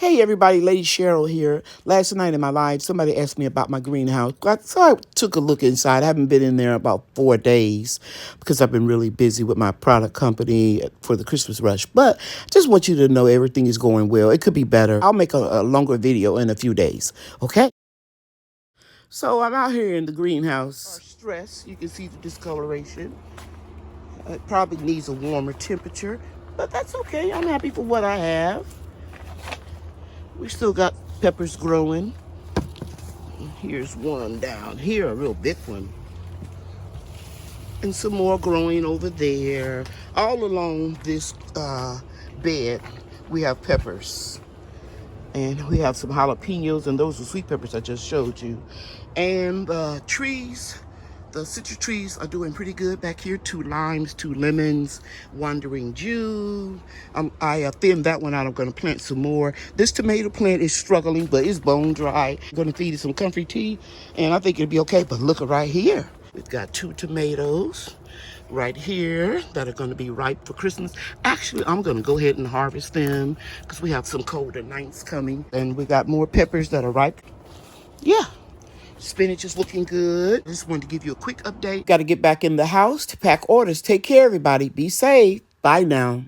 Hey everybody, Lady Cheryl here. Last night in my live, somebody asked me about my greenhouse. So I took a look inside. I haven't been in there about 4 days because I've been really busy with my product company for the Christmas rush. But I just want you to know everything is going well. It could be better. I'll make a longer video in a few days, okay? So I'm out here in the greenhouse. Stress, you can see the discoloration. It probably needs a warmer temperature, but that's okay. I'm happy for what I have. We still got peppers growing. Here's one down here, a real big one. And some more growing over there. All along this bed, we have peppers. And we have some jalapenos, and those are sweet peppers I just showed you. And the trees, the citrus trees are doing pretty good back here. 2 limes, 2 lemons, wandering Jew. I thinned that one out. I'm going to plant some more. This tomato plant is struggling, but it's bone dry. I'm going to feed it some comfrey tea, and I think it'll be okay. But look right here. We've got 2 tomatoes right here that are going to be ripe for Christmas. Actually, I'm going to go ahead and harvest them because we have some colder nights coming. And we got more peppers that are ripe. Yeah. Spinach is looking good. I just wanted to give you a quick update. Got to get back in the house to pack orders. Take care, everybody. Be safe. Bye now.